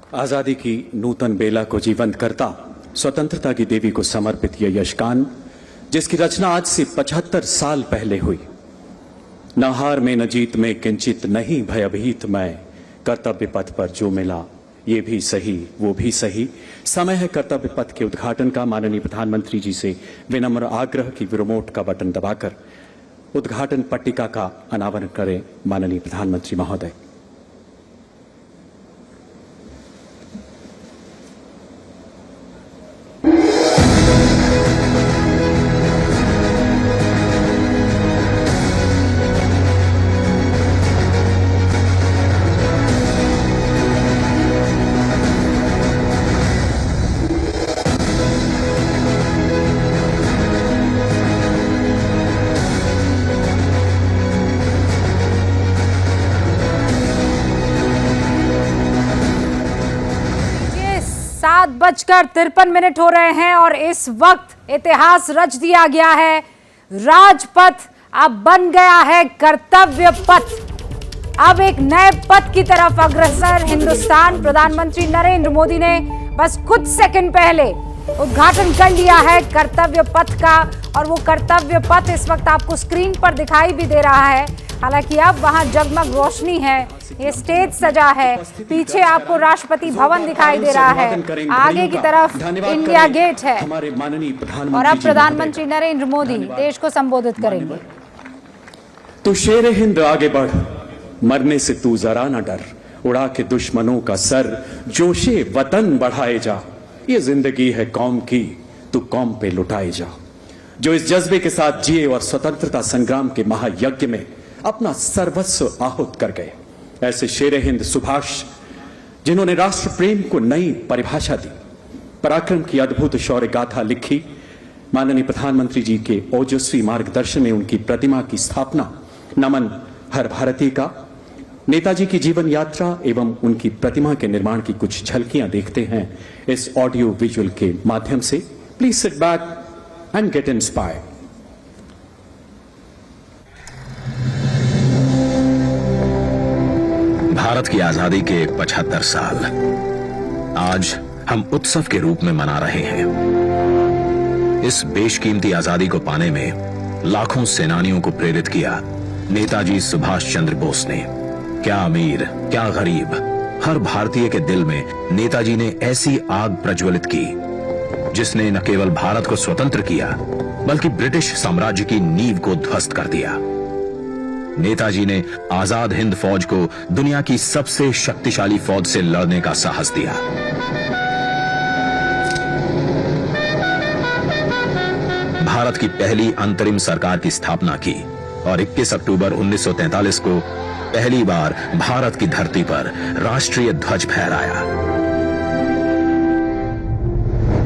आजादी की नूतन बेला को जीवंत करता स्वतंत्रता की देवी को समर्पित यह यशगान, जिसकी रचना आज से 75 साल पहले हुई। न हार में न जीत में किंचित नहीं भयभीत मैं, कर्तव्य पथ पर जो मिला ये भी सही वो भी सही। समय है कर्तव्य पथ के उद्घाटन का। माननीय प्रधानमंत्री जी से विनम्र आग्रह की रिमोट का बटन दबाकर उद्घाटन पट्टिका का अनावरण करें माननीय प्रधानमंत्री महोदय। बजकर 53 हो रहे हैं और इस वक्त इतिहास रच दिया गया है। राजपथ अब बन गया है कर्तव्य पथ। अब एक नए पथ की तरफ अग्रसर हिंदुस्तान। प्रधानमंत्री नरेंद्र मोदी ने बस कुछ सेकंड पहले उद्घाटन कर लिया है कर्तव्य पथ का, और वो कर्तव्य पथ इस वक्त आपको स्क्रीन पर दिखाई भी दे रहा है। हालांकि अब वहां जगमग रोशनी है, ये स्टेज सजा है, पीछे आपको राष्ट्रपति भवन दिखाई दे रहा है, आगे की तरफ इंडिया गेट है और अब प्रधानमंत्री नरेंद्र मोदी देश को संबोधित करेंगे। तू शेर हिंद आगे बढ़, मरने से तू जरा न डर, उड़ा के दुश्मनों का सर, जोशे वतन बढ़ाए जा। ये जिंदगी है कौम की, तू कौम पे लुटाए जा। जो इस जज्बे के साथ जिए और स्वतंत्रता संग्राम के महायज्ञ में अपना सर्वस्व आहूत कर गए, ऐसे शेर हिंद सुभाष, जिन्होंने राष्ट्र प्रेम को नई परिभाषा दी, पराक्रम की अद्भुत शौर्य गाथा लिखी। माननीय प्रधानमंत्री जी के ओजस्वी मार्गदर्शन में उनकी प्रतिमा की स्थापना। नमन हर भारतीय का। नेताजी की जीवन यात्रा एवं उनकी प्रतिमा के निर्माण की कुछ झलकियां देखते हैं इस ऑडियो विजुअल के माध्यम से। Please sit back and get inspired. Bharat की आजादी के 75 साल आज हम उत्सव के रूप में मना रहे हैं। इस बेशकीमती आजादी को पाने में लाखों सेनानियों को प्रेरित किया नेताजी सुभाष चंद्र बोस ने। क्या अमीर क्या गरीब, हर भारतीय के दिल में नेताजी ने ऐसी आग प्रज्वलित की जिसने न केवल भारत को स्वतंत्र किया बल्कि ब्रिटिश साम्राज्य की नींव को ध्वस्त कर दिया। नेताजी ने आजाद हिंद फौज को दुनिया की सबसे शक्तिशाली फौज से लड़ने का साहस दिया। भारत की पहली अंतरिम सरकार की स्थापना की और 21 अक्टूबर 1943 को पहली बार भारत की धरती पर राष्ट्रीय ध्वज फहराया।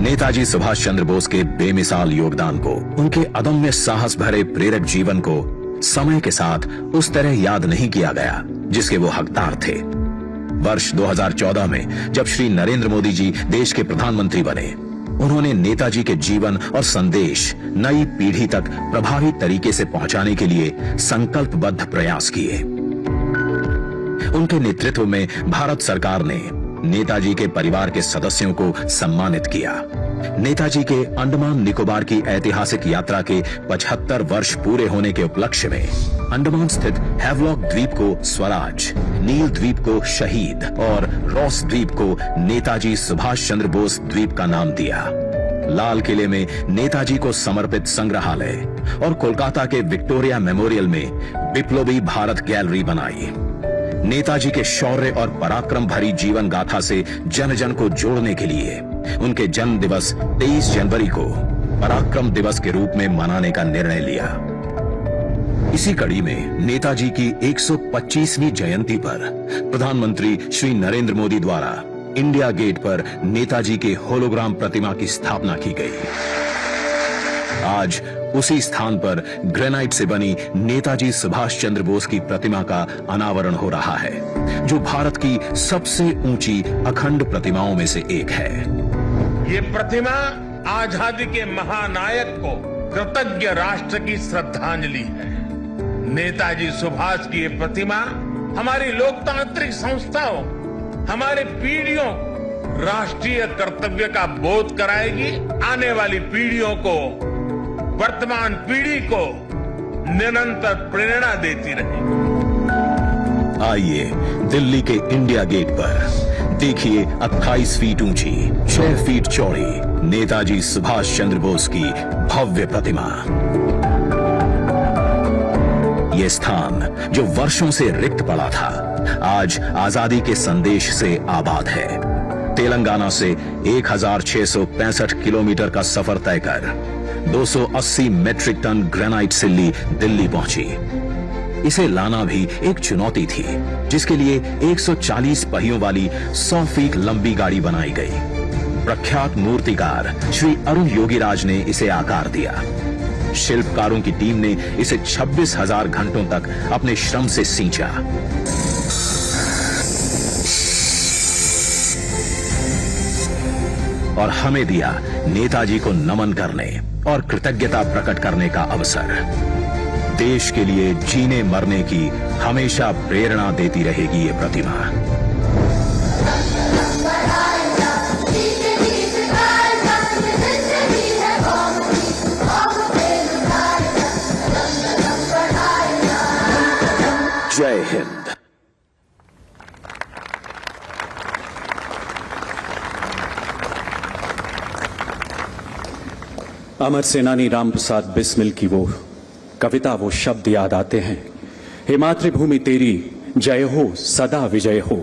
नेताजी सुभाष चंद्र बोस के बेमिसाल योगदान को, उनके अदम्य साहस भरे प्रेरक जीवन को समय के साथ उस तरह याद नहीं किया गया जिसके वो हकदार थे। वर्ष 2014 में जब श्री नरेंद्र मोदी जी देश के प्रधानमंत्री बने, उन्होंने नेताजी के जीवन और संदेश नई पीढ़ी तक प्रभावी तरीके से पहुंचाने के लिए संकल्पबद्ध प्रयास किए। उनके नेतृत्व में भारत सरकार ने नेताजी के परिवार के सदस्यों को सम्मानित किया। नेताजी के अंडमान निकोबार की ऐतिहासिक यात्रा के 75 वर्ष पूरे होने के उपलक्ष्य में अंडमान स्थित हैवलॉक द्वीप को स्वराज, नील द्वीप को शहीद और रॉस द्वीप को नेताजी सुभाष चंद्र बोस द्वीप का नाम दिया। लाल किले में नेताजी को समर्पित संग्रहालय और कोलकाता के विक्टोरिया मेमोरियल में बिप्लोबी भारत गैलरी बनाई। नेताजी के शौर्य और पराक्रम भरी जीवन गाथा से जन जन को जोड़ने के लिए उनके जन्म दिवस 23 जनवरी को पराक्रम दिवस के रूप में मनाने का निर्णय लिया। इसी कड़ी में नेताजी की 125वीं जयंती पर प्रधानमंत्री श्री नरेंद्र मोदी द्वारा इंडिया गेट पर नेताजी के होलोग्राम प्रतिमा की स्थापना की गई। आज उसी स्थान पर ग्रेनाइट से बनी नेताजी सुभाष चंद्र बोस की प्रतिमा का अनावरण हो रहा है, जो भारत की सबसे ऊंची अखंड प्रतिमाओं में से एक है। ये प्रतिमा आजादी के महानायक को कृतज्ञ राष्ट्र की श्रद्धांजलि है। नेताजी सुभाष की ये प्रतिमा हमारी लोकतांत्रिक संस्थाओं, हमारे पीढ़ियों राष्ट्रीय कर्तव्य का बोध कराएगी, आने वाली पीढ़ियों को, वर्तमान पीढ़ी को निरंतर प्रेरणा देती रहेगी। आइए दिल्ली के इंडिया गेट पर देखिए 28 फीट ऊंची, 6 फीट चौड़ी नेताजी सुभाष चंद्र बोस की भव्य प्रतिमा। ये स्थान जो वर्षों से रिक्त पड़ा था, आज आजादी के संदेश से आबाद है। तेलंगाना से 1665 किलोमीटर का सफर तय कर 280 मेट्रिक टन ग्रेनाइट सिल्ली दिल्ली पहुंची। इसे लाना भी एक चुनौती थी, जिसके लिए 140 पहियों वाली 100 फीट लंबी गाड़ी बनाई गई। प्रख्यात मूर्तिकार श्री अरुण योगीराज ने इसे आकार दिया। शिल्पकारों की टीम ने इसे 26,000 घंटों तक अपने श्रम से सींचा। और हमें दिया नेताजी को नमन करने और कृतज्ञता प्रकट करने का अवसर। देश के लिए जीने मरने की हमेशा प्रेरणा देती रहेगी ये प्रतिमा। जय हिंद। अमर सेनानी रामप्रसाद बिस्मिल की वो कविता, वो शब्द याद आते हैं। हे मातृभूमि तेरी जय हो, सदा विजय हो,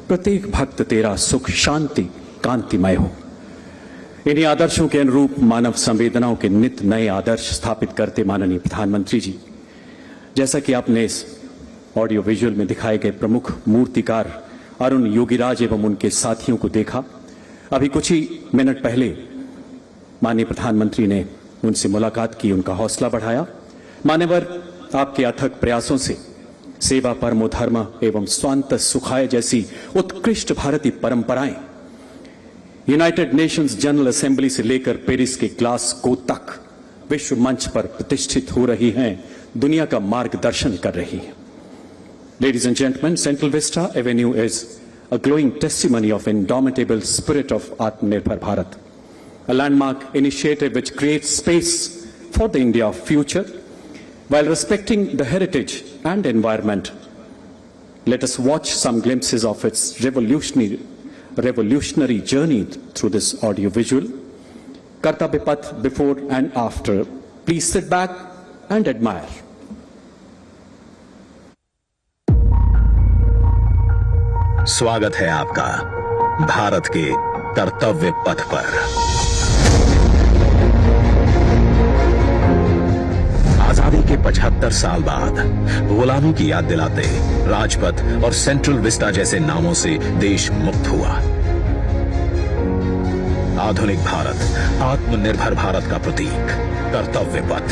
प्रत्येक भक्त तेरा सुख शांति कांतिमय हो। इन्हीं आदर्शों के अनुरूप मानव संवेदनाओं के नित नए आदर्श स्थापित करते माननीय प्रधानमंत्री जी, जैसा कि आपने इस ऑडियो विजुअल में दिखाए गए प्रमुख मूर्तिकार अरुण योगीराज एवं उनके साथियों को देखा। अभी कुछ ही मिनट पहले माननीय प्रधानमंत्री ने उनसे मुलाकात की, उनका हौसला बढ़ाया। मान्यवर, आपके अथक प्रयासों से सेवा परमो धर्म एवं स्वांत सुखाय जैसी उत्कृष्ट भारतीय परंपराएं यूनाइटेड नेशंस जनरल असेंबली से लेकर पेरिस के ग्लासगो तक विश्व मंच पर प्रतिष्ठित हो रही हैं, दुनिया का मार्गदर्शन कर रही हैं। Ladies and gentlemen, Central Vista Avenue is a glowing testimony of indomitable spirit of Atmanirbhar Bharat, a landmark initiative which creates space for the India of future while respecting the heritage and environment. Let us watch some glimpses of its revolutionary journey through this audio visual. Kartavya Path before and after. Please sit back and admire. स्वागत है आपका भारत के कर्तव्य पथ पर। आजादी के 75 साल बाद गुलामी की याद दिलाते राजपथ और सेंट्रल विस्टा जैसे नामों से देश मुक्त हुआ। आधुनिक भारत, आत्मनिर्भर भारत का प्रतीक कर्तव्य पथ।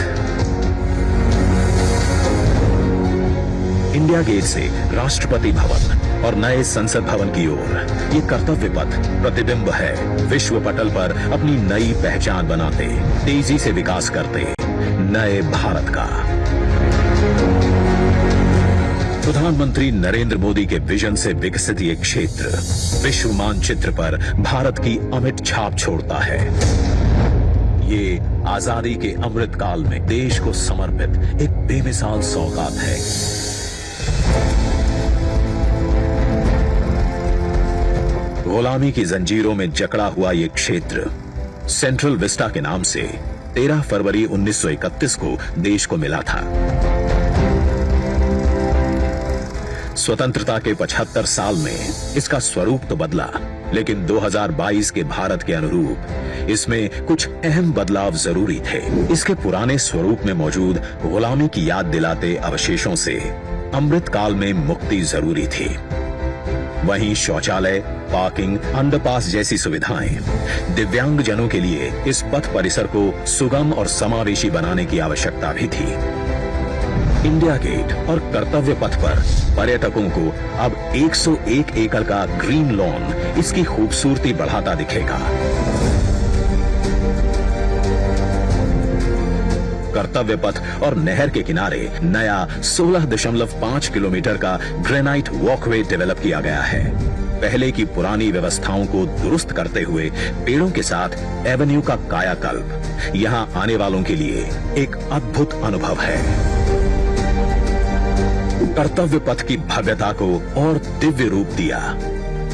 इंडिया गेट से राष्ट्रपति भवन और नए संसद भवन की ओर ये कर्तव्य पथ प्रतिबिंब है विश्व पटल पर अपनी नई पहचान बनाते, तेजी से विकास करते नए भारत का। प्रधानमंत्री नरेंद्र मोदी के विजन से विकसित ये क्षेत्र विश्व मानचित्र पर भारत की अमिट छाप छोड़ता है। ये आजादी के अमृत काल में देश को समर्पित एक बेमिसाल सौगात है। गुलामी की जंजीरों में जकड़ा हुआ ये क्षेत्र सेंट्रल विस्टा के नाम से 13 फरवरी 1931 को देश को मिला था। स्वतंत्रता के 75 साल में इसका स्वरूप तो बदला, लेकिन 2022 के भारत के अनुरूप इसमें कुछ अहम बदलाव जरूरी थे। इसके पुराने स्वरूप में मौजूद गुलामी की याद दिलाते अवशेषों से अमृत काल में मुक्ति जरूरी थी। वहीं शौचालय, पार्किंग, अंडरपास जैसी सुविधाएं दिव्यांग जनों के लिए इस पथ परिसर को सुगम और समावेशी बनाने की आवश्यकता भी थी। इंडिया गेट और कर्तव्य पथ पर पर्यटकों को अब 101 एकड़ का ग्रीन लॉन इसकी खूबसूरती बढ़ाता दिखेगा। कर्तव्य पथ और नहर के किनारे नया 16.5 किलोमीटर का ग्रेनाइट वॉकवे डेवलप किया गया है। पहले की पुरानी व्यवस्थाओं को दुरुस्त करते हुए पेड़ों के साथ एवेन्यू का कायाकल्प यहाँ आने वालों के लिए एक अद्भुत अनुभव है। कर्तव्य पथ की भव्यता को और दिव्य रूप दिया।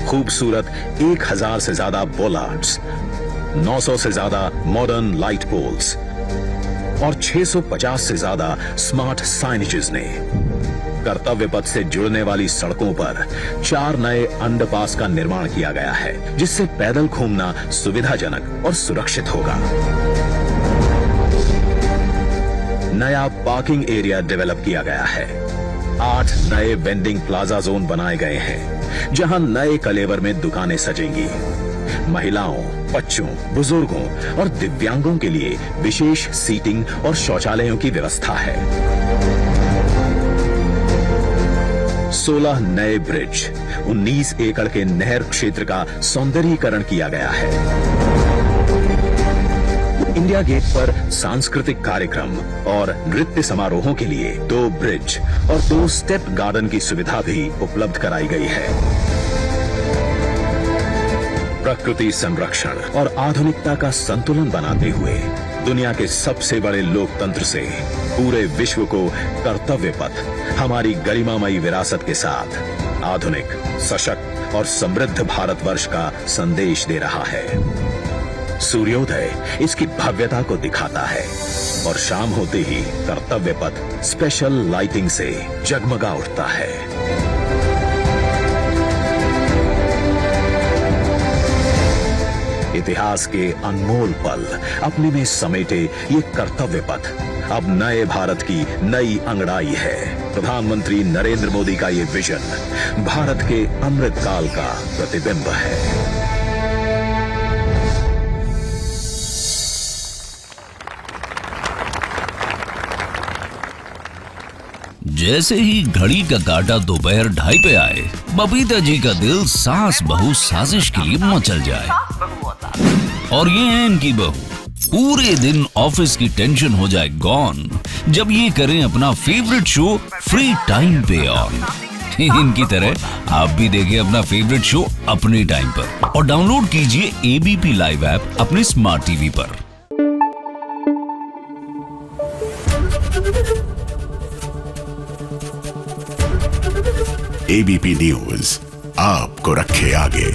खूबसूरत 1000 से ज्यादा बोलार्ड्स, 900 से ज्यादा मॉडर्न लाइट पोल्स और 650 से ज्यादा स्मार्ट साइनेजेस ने कर्तव्य पथ से जुड़ने वाली सड़कों पर 4 नए अंडरपास का निर्माण किया गया है, जिससे पैदल घूमना सुविधाजनक और सुरक्षित होगा। नया पार्किंग एरिया डेवलप किया गया है। 8 नए वेंडिंग प्लाजा जोन बनाए गए हैं, जहां नए कलेवर में दुकानें सजेंगी। महिलाओं, बच्चों, बुजुर्गों और दिव्यांगों के लिए विशेष सीटिंग और शौचालयों की व्यवस्था है। 16 नए ब्रिज, 19 एकड़ के नहर क्षेत्र का सौंदर्यीकरण किया गया है। इंडिया गेट पर सांस्कृतिक कार्यक्रम और नृत्य समारोहों के लिए 2 ब्रिज और 2 स्टेप गार्डन की सुविधा भी उपलब्ध कराई गई है। प्रकृति संरक्षण और आधुनिकता का संतुलन बनाते हुए दुनिया के सबसे बड़े लोकतंत्र से पूरे विश्व को कर्तव्य पथ हमारी गरिमामयी विरासत के साथ आधुनिक, सशक्त और समृद्ध भारतवर्ष का संदेश दे रहा है। सूर्योदय इसकी भव्यता को दिखाता है और शाम होते ही कर्तव्य पथ स्पेशल लाइटिंग से जगमगा उठता है। इतिहास के अनमोल पल अपने में समेटे ये कर्तव्य पथ अब नए भारत की नई अंगड़ाई है। प्रधानमंत्री नरेंद्र मोदी का ये विजन भारत के अमृत काल का प्रतिबिंब है। जैसे ही घड़ी का काटा दोपहर 2:30 पे आए, बबीता जी का दिल सास बहू साजिश के लिए मचल जाए। और ये है इनकी बहू, पूरे दिन ऑफिस की टेंशन हो जाए गॉन जब ये करें अपना फेवरेट शो फ्री टाइम पे ऑन। इनकी तरह आप भी देखिए अपना फेवरेट शो अपने टाइम पर और डाउनलोड कीजिए एबीपी लाइव ऐप अपने स्मार्ट टीवी पर। एबीपी न्यूज आपको रखे आगे।